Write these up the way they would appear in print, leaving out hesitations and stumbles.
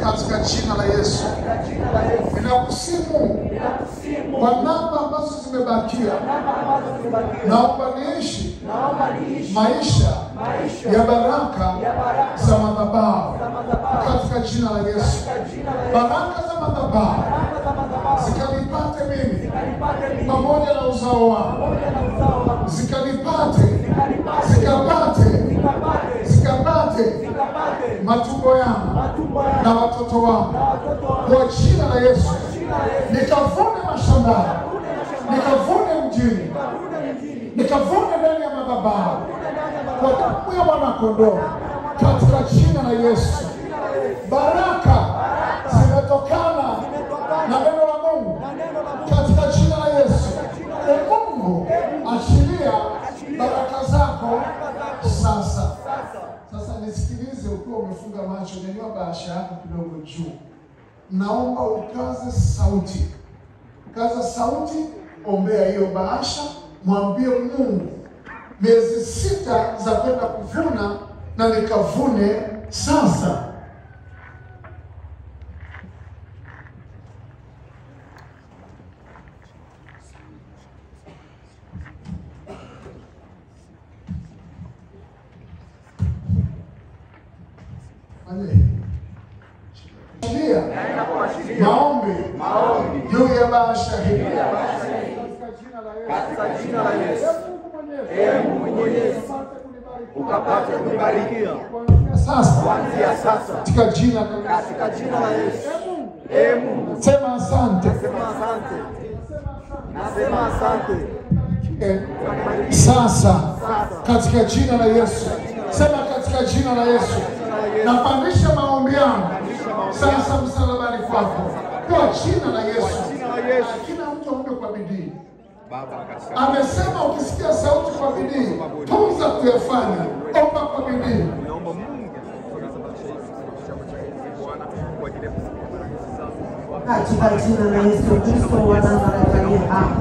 katika jina la Yesu. Ninakusimu kwa namba ambazo zimebakia, naomba niishi maisha ya baraka za madhabahu katika jina la Yesu. Baraka za madhabahu zikanipate mimi pamoja na uzao wangu, zikapate matumbo yangu na watoto wangu kwa jina la Yesu. Nikavune mashambani, nikavune mjini, nikavune ndani ya madhabahu kwa damu ya mwana-kondoo katika jina la Yesu. Baraka zimetokana na neno la Mungu katika jina la Yesu. Mungu, achilia baraka zako sasa. Sasa nisikilize, ukiwa umefunga macho, nyanyua bahasha yako kidogo juu. Naomba ukaze sauti. Kaza sauti, ombea hiyo bahasha, mwambie Mungu, miezi 6 za kwenda kuvuna na nikavune sasa. Maombi juu ya bahasha hii katika jina la Yesu. Mungu Mwenyezi, ukapate kunibarikia kuanzia sasa katika jina la Yesu. Mungu, sema asante. Nasema asante. Sasa katika jina la Yesu. Sema katika jina la Yesu. Napandisha maombi yangu sasa msalabani kwako kwa jina la Yesu. Kila mtu aombe kwa bidii. Amesema ukisikia sauti kwa bidii, tunza kuyafanya. Omba kwa bidii. Katika jina la Yesu Kristo wa Nazareti aliye hai.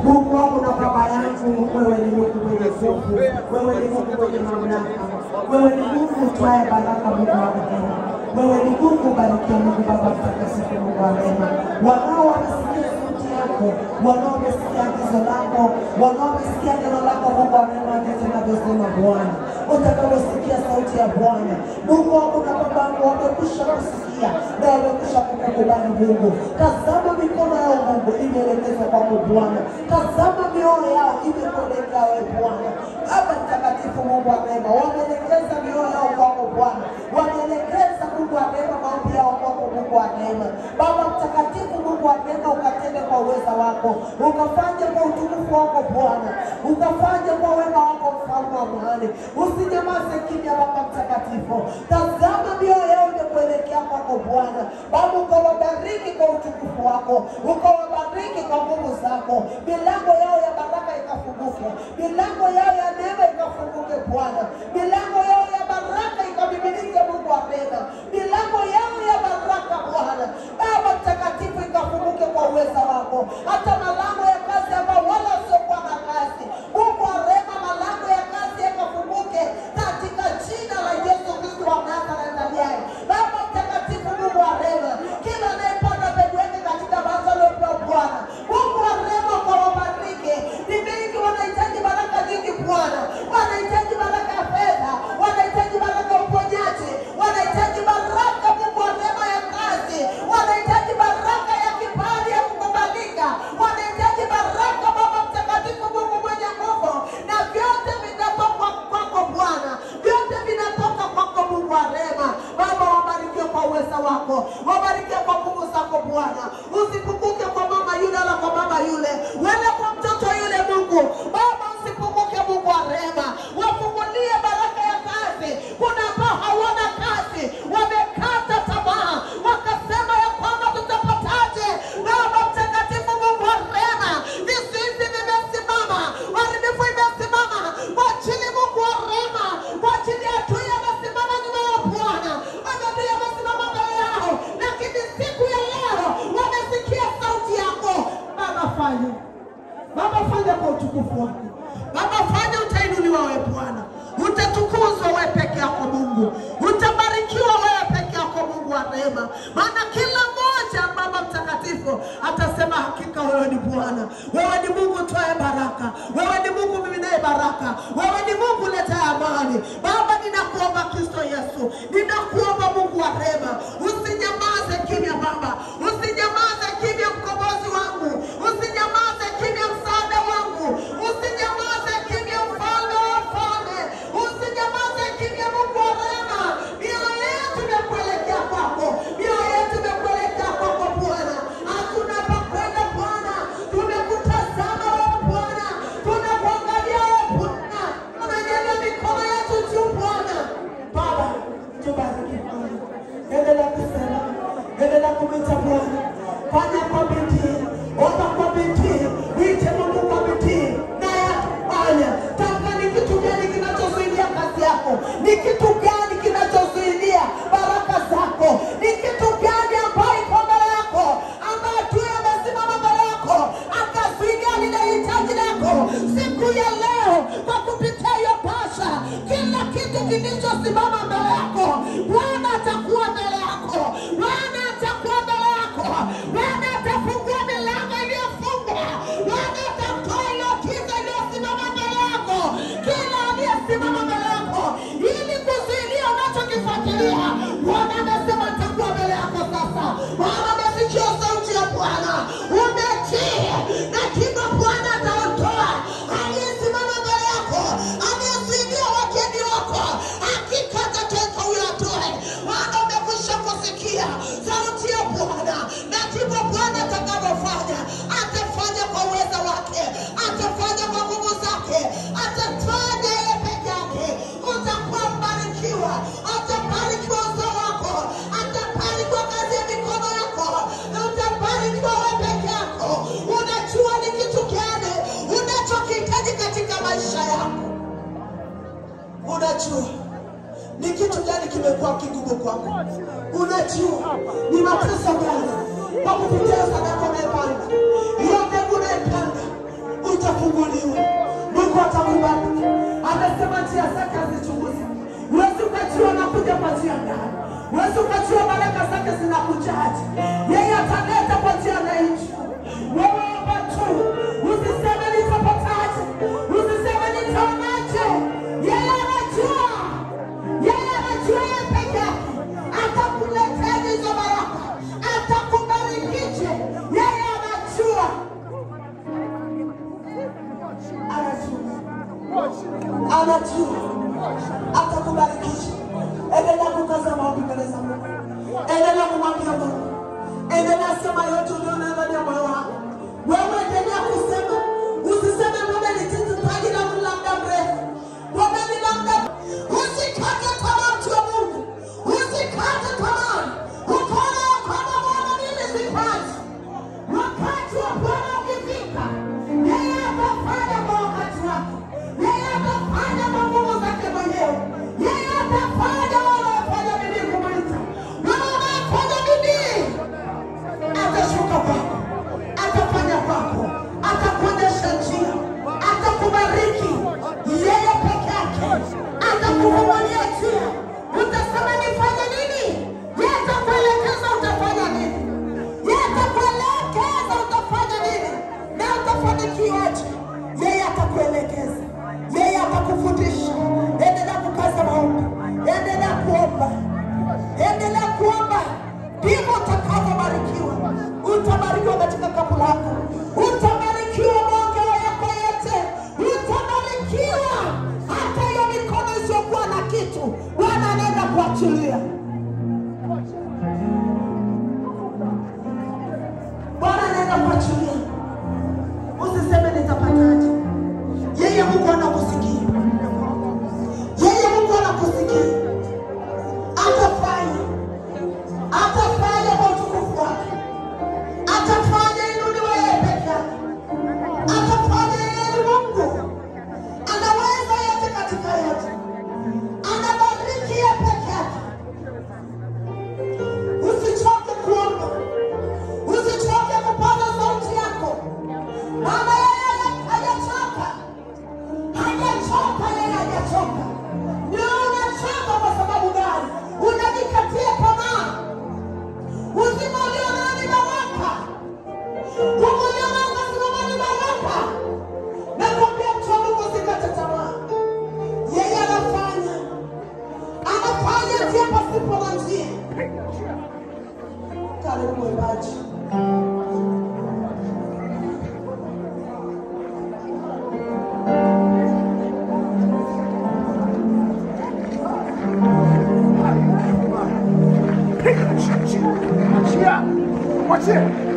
Mungu wangu na Baba yangu, wewe ni Mungu mwenye nguvu, wewe ni Mungu mwenye mamlaka, wewe ni Mungu utoaye baraka, Mungu wa rehema. Wewe ni Mungu, barikia Mungu Baba mtakatifu, Mungu wa rehema. Wanao wanasikia sauti yako, wanao wamesikia agizo lako, wanao wamesikia neno lako, Mungu wa rehema, jinsi unavyosema Bwana. Utakaposikia sauti ya Bwana, Mungu wangu na Baba yangu, wamekwisha kusikia na wamekwisha kukubali Mungu. Tazama mikono yao Mungu imeelekezwa kwako Bwana. Tazama mioyo yao imekuelekea wewe Bwana. Baba mtakatifu, Mungu wa rehema, wameelekeza mioyo yao kwako Bwana. Wameelekeza Mungu wa rehema maombi yao kwako Mungu wa rehema. Baba mtakatifu, Mungu wa rehema, ukatende kwa uweza wako, ukafanye kwa utukufu wako Bwana, ukafanye kwa wema wako mfalme wa amani. Usinyamaze kimya Baba mtakatifu. Tazama mioyo yao imekuelekea kwako Bwana. Baba ukawabariki kwa utukufu wako, ukawabariki kwa nguvu zako. Milango yao ya baraka ikafunguke, milango yao ya neema ikafunguke Bwana, milango yao ya baraka ikamimilike Mungu wa rehema, milango yao ya baraka Bwana Baba mtakatifu ikafunguke kwa uweza wako. Hata malango ya kazi ambao wala wasiokuwa na kazi, Mungu wa rehema, malango ya kazi yakafunguke katika jina la Yesu Kristo wa Nazareti aliye hai. Baba mtakatifu, Mungu wa rehema, kila anayepanda mbegu yake katika baraza la Bwana, Mungu wa rehema, kwa wabariki. Ni mingi wanahitaji baraka nyingi Bwana, wanahitaji baraka ya fedha, wanahitaji baraka ya uponyaji, wanahitaji baraka Mungu wa rehema ya kazi, wanahitaji baraka ya kibali ya kukubalika, wanahitaji baraka Baba mtakatifu, Mungu mwenye nguvu, na vyote vinatoka kwako Bwana, vyote vinatoka kwako Mungu wa rehema. Baba wabarikiwe kwa uweza wako, wabarikiwe kwa nguvu zako Bwana. Usipunguke kwa mama yule wala kwa baba yule wala kwa mtoto yule Mungu. Baba usipunguke Mungu wa rehema, wafungulie baraka ya kazi. Kuna ambao hawana kazi, wamekata tamaa, wakasema ya kwamba tutapataje. Baba mtakatifu, Mungu wa rehema, vizuizi vimesimama, uharibifu imesimama kwa ajili Mungu wa rehema, kwa ajili ya adui amesimama nyuma ya Bwana, adui amesimama mbele yao, lakini siku ya leo wamesikia sauti yako. Baba fanya, Baba fanya kwa utukufu wako. Baba fanya, utainuliwa wewe Bwana, utatukuzwa wewe peke yako Mungu, utabarikiwa wewe peke yako Mungu wa rehema. rehema, maana kila mmoja Baba mtakatifu atasema hakika wewe ni Bwana, wewe ni Mungu toaye baraka, wewe ni Mungu miminaye baraka, wewe ni Mungu letaye amani. Baba, ninakuomba Kristo Yesu, ninakuomba Mungu wa rehema, usinyamaze kimya Baba, usinyamaze kimya mkombozi wangu, usinyamaze kimya msaada wangu, usinyamaze kimya mfalme wa wafalme, usinyamaze kimya Mungu wa rehema. Mioyo yetu imekuelekea kwako, mioyo yetu imekuelekea kwako Bwana, hatuna pa kwenda Bwana, tumekutazama wewe Bwana, tunakuangalia wewe Bwana, tunanyanyua mikono yetu juu Bwana. Baba, tubariki Bwana, endelea kusema, endelea kumwita Bwana, fanya kwa bidii, omba kwa bidii, mwite Mungu kwa bidii, naye atafanya. Taka ni kitu gani kinachozuilia kazi yako? Ni kitu gani kinachozuilia baraka zako? Ni kitu gani ambayo iko mbele yako, ambayo tu amesimama mbele yako akazuilia lile hitaji lako siku ya leo? Kwa kupitia hiyo pasha, kila kitu kilichosimama mbele yako, Bwana atakuwa mbele yako, Bwana atakuwa mbele yako, Bwana atafungua milango iliyofungwa, Bwana atatoa ile giza iliyosimama mbele yako, kila aliyesimama mbele yako ili kuzuilia unachokifuatilia. Bwana amesema atakuwa mbele yako sasa. Bwana amesikia sauti ya Bwana, umetii, na kima Bwana ataondoa aliyesimama mbele yako, aliyezuilia wageni wako, hakika atatoka huyo atoe. Bwana umekwisha kusikia sauti ya Bwana, na kima Bwana atakapofanya, atafanya kwa uwezo wake, atafanya kwa nguvu zake, atafanya yeye peke yake. Utakuwa mbarikiwa, atabarikiwa uzao wako, atabarikiwa kazi ya mikono yako, utabarikiwa wewe peke yako. Unajua ni kitu gani unachokihitaji katika maisha yako, unajua ni kitu gani kimekuwa kigumu kwako, unajua ni mateso gani. Kwa kupitia sadaka unayopanda, hiyo mbegu unayopanda, utafunguliwa. Mungu atakubariki. Amesema njia zake hazichunguzwi. Huwezi ukajua anakuja kwa njia gani, huwezi ukajua baraka zake zinakujaje. Yeye ataleta kwa njia anayojua. Wewe omba tu, usiseme nitapataje, usiseme nitaonaje. Yeye anajua, yeye anajua, yeye peke yake atakuletea hizo baraka, atakubarikije. Yeye anajua, anajua atakubarikisha. Endelea kukaza maombi mbele za Mungu, endelea kumwambia Mungu, endelea sema yote uliona ndani ya moyo wako. Wewe endelea kusema, usiseme mbona nititaji na muda mrefu, mbona ni muda. Usikate tamaa mtu wa Mungu, usikate tamaa. Ukaona kwamba Bwana mimi sipati, wakati wa Bwana ukifika, yeye atafanya kwa wakati wake, yeye atafanya kwa nguvu zake mwenyewe, yeye atafanya. Wanafanya bidii kumwita, wanafanya bidii, atashuka kwako, atafanya kwako, atakuonyesha njia, atakubariki yeye peke yake, atakufungulia njia. Utasema nifanye nini, yeye atakuelekeza utafanya nini, yeye atakuelekeza utafanya nini, na utafanikiwaje. Yeye atakuelekeza, yeye atakufundisha. Endelea kukaza maombi, endelea kuomba, endelea kuomba, ndivyo utakavyobarikiwa. Utabarikiwa katika kapu lako, utabarikiwa maongeo yako yote, utabarikiwa hata hiyo mikono isiyokuwa na kitu. Bwana anaenda kuachilia, Bwana anaenda kuachilia. Usiseme nitapataje. Yeye Mungu anakusikia, yeye Mungu anakusikia. Atafanya, atafanya kwa utukufu wake, atafanya inuliwe yeye peke yake, atafanya. Yeye ni Mungu, anaweza yote katika yote, anabariki yeye peke yake. Usichoke kuomba, usichoke kupaza sauti yako. Mwachie.